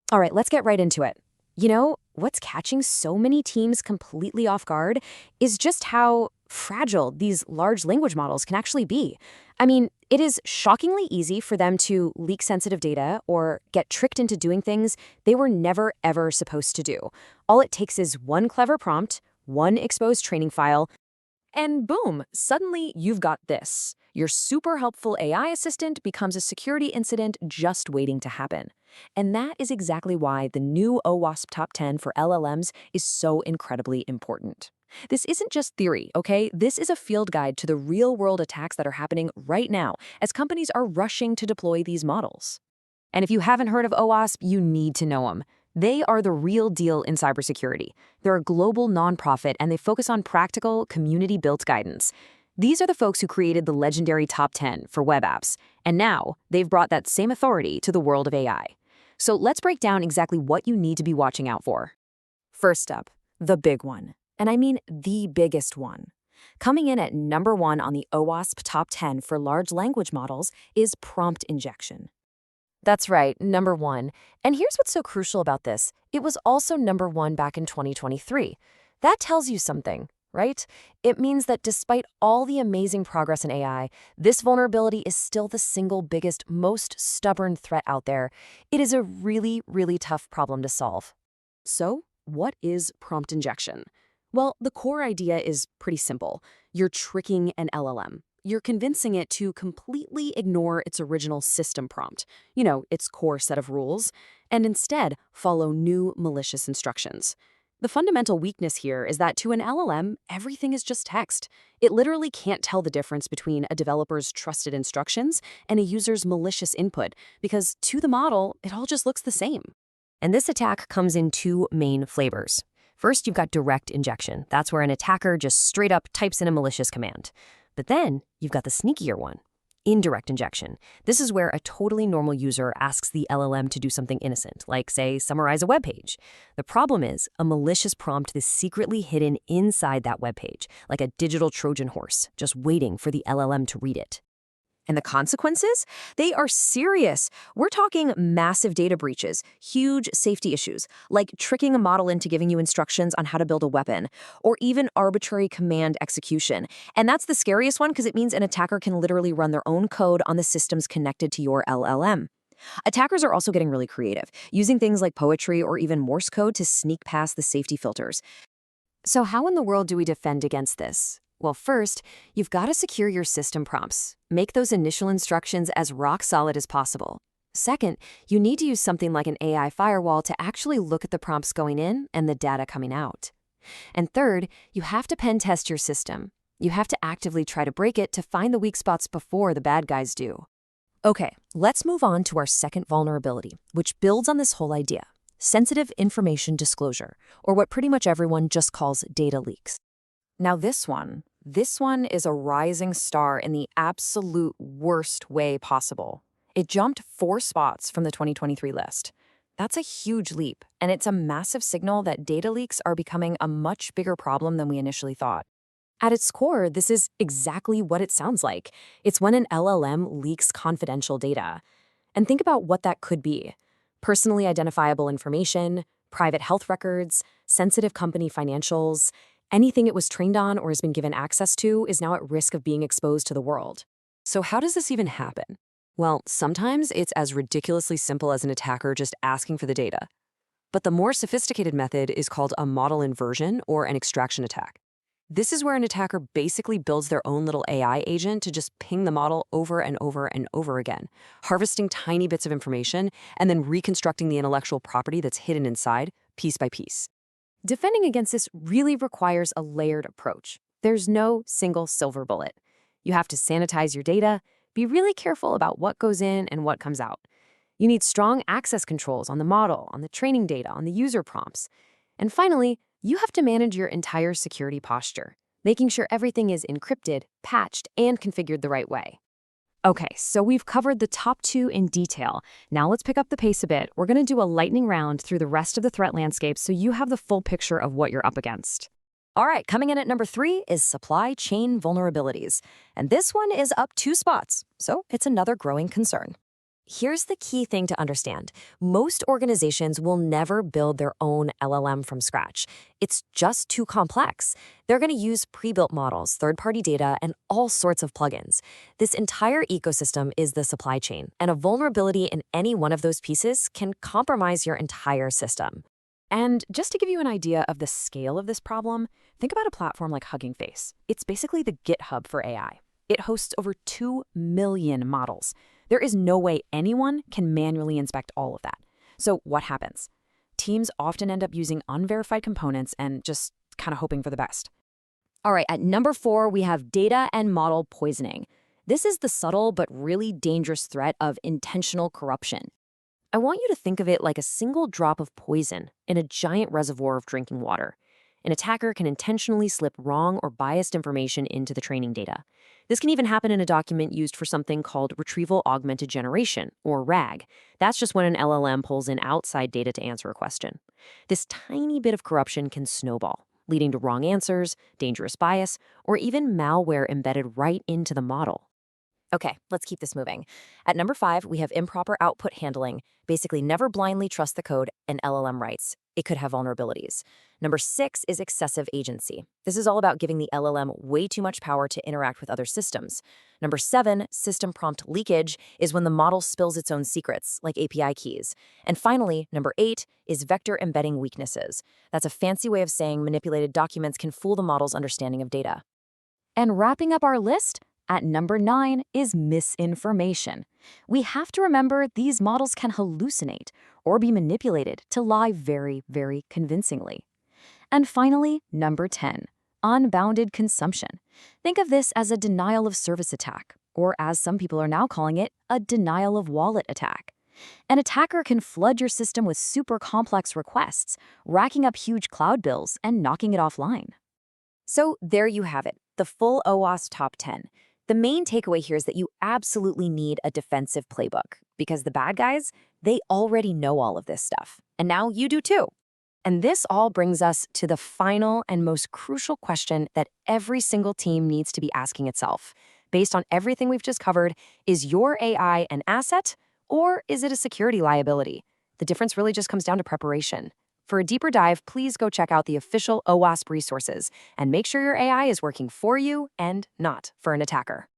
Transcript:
All right, let's get right into it. You know, what's catching so many teams completely off guard is just how fragile these large language models can actually be. I mean, it is shockingly easy for them to leak sensitive data or get tricked into doing things they were never, ever supposed to do. All it takes is one clever prompt, one exposed training file, and boom, suddenly you've got this. Your super helpful AI assistant becomes a security incident just waiting to happen. And that is exactly why the new OWASP Top 10 for LLMs is so incredibly important. This isn't just theory, okay? This is a field guide to the real-world attacks that are happening right now as companies are rushing to deploy these models. And if you haven't heard of OWASP, you need to know them. They are the real deal in cybersecurity. They're a global nonprofit and they focus on practical, community-built guidance. These are the folks who created the legendary Top 10 for web apps, and now they've brought that same authority to the world of AI. So let's break down exactly what you need to be watching out for. First up, the big one, and I mean the biggest one. Coming in at number 1 on the OWASP Top 10 for large language models is prompt injection. That's right, number 1. And here's what's so crucial about this. It was also number 1 back in 2023. That tells you something, right? It means that despite all the amazing progress in AI, this vulnerability is still the single biggest, most stubborn threat out there. It is a really, really tough problem to solve. So, what is prompt injection? Well, the core idea is pretty simple. You're tricking an LLM. You're convincing it to completely ignore its original system prompt, its core set of rules, and instead follow new malicious instructions. The fundamental weakness here is that to an LLM, everything is just text. It literally can't tell the difference between a developer's trusted instructions and a user's malicious input, because to the model, it all just looks the same. And this attack comes in two main flavors. First, you've got direct injection. That's where an attacker just straight up types in a malicious command. But then you've got the sneakier one, indirect injection. This is where a totally normal user asks the LLM to do something innocent, like, say, summarize a web page. The problem is a malicious prompt is secretly hidden inside that web page, like a digital Trojan horse, just waiting for the LLM to read it. And the consequences? They are serious. We're talking massive data breaches, huge safety issues, like tricking a model into giving you instructions on how to build a weapon, or even arbitrary command execution. And that's the scariest one because it means an attacker can literally run their own code on the systems connected to your LLM. Attackers are also getting really creative, using things like poetry or even Morse code to sneak past the safety filters. So how in the world do we defend against this? Well, first, you've got to secure your system prompts. Make those initial instructions as rock solid as possible. Second, you need to use something like an AI firewall to actually look at the prompts going in and the data coming out. And third, you have to pen test your system. You have to actively try to break it to find the weak spots before the bad guys do. Okay, let's move on to our second vulnerability, which builds on this whole idea: sensitive information disclosure, or what pretty much everyone just calls data leaks. Now this one is a rising star in the absolute worst way possible. It jumped 4 spots from the 2023 list. That's a huge leap, and it's a massive signal that data leaks are becoming a much bigger problem than we initially thought. At its core, this is exactly what it sounds like. It's when an LLM leaks confidential data. And think about what that could be: personally identifiable information, private health records, sensitive company financials. Anything it was trained on or has been given access to is now at risk of being exposed to the world. So how does this even happen? Well, sometimes it's as ridiculously simple as an attacker just asking for the data. But the more sophisticated method is called a model inversion or an extraction attack. This is where an attacker basically builds their own little AI agent to just ping the model over and over and over again, harvesting tiny bits of information and then reconstructing the intellectual property that's hidden inside, piece by piece. Defending against this really requires a layered approach. There's no single silver bullet. You have to sanitize your data, be really careful about what goes in and what comes out. You need strong access controls on the model, on the training data, on the user prompts. And finally, you have to manage your entire security posture, making sure everything is encrypted, patched, and configured the right way. Okay, so we've covered the top 2 in detail. Now let's pick up the pace a bit. We're going to do a lightning round through the rest of the threat landscape so you have the full picture of what you're up against. All right, coming in at number 3 is supply chain vulnerabilities. And this one is up 2 spots, so it's another growing concern. Here's the key thing to understand. Most organizations will never build their own LLM from scratch. It's just too complex. They're going to use pre-built models, third-party data, and all sorts of plugins. This entire ecosystem is the supply chain, and a vulnerability in any one of those pieces can compromise your entire system. And just to give you an idea of the scale of this problem, think about a platform like Hugging Face. It's basically the GitHub for AI. It hosts over 2 million models. There is no way anyone can manually inspect all of that. So what happens? Teams often end up using unverified components and just kind of hoping for the best. All right, at number 4, we have data and model poisoning. This is the subtle but really dangerous threat of intentional corruption. I want you to think of it like a single drop of poison in a giant reservoir of drinking water. An attacker can intentionally slip wrong or biased information into the training data. This can even happen in a document used for something called retrieval augmented generation, or RAG. That's just when an LLM pulls in outside data to answer a question. This tiny bit of corruption can snowball, leading to wrong answers, dangerous bias, or even malware embedded right into the model. Okay, let's keep this moving. At number 5, we have improper output handling. Basically, never blindly trust the code an LLM writes. It could have vulnerabilities. Number 6 is excessive agency. This is all about giving the LLM way too much power to interact with other systems. Number 7, system prompt leakage, is when the model spills its own secrets, like API keys. And finally, number 8 is vector embedding weaknesses. That's a fancy way of saying manipulated documents can fool the model's understanding of data. And wrapping up our list, at number 9 is misinformation. We have to remember these models can hallucinate or be manipulated to lie very, very convincingly. And finally, number 10, unbounded consumption. Think of this as a denial of service attack, or as some people are now calling it, a denial of wallet attack. An attacker can flood your system with super complex requests, racking up huge cloud bills and knocking it offline. So there you have it, the full OWASP top 10. The main takeaway here is that you absolutely need a defensive playbook, because the bad guys, they already know all of this stuff. And now you do too. And this all brings us to the final and most crucial question that every single team needs to be asking itself. Based on everything we've just covered, is your AI an asset or is it a security liability? The difference really just comes down to preparation. For a deeper dive, please go check out the official OWASP resources and make sure your AI is working for you and not for an attacker.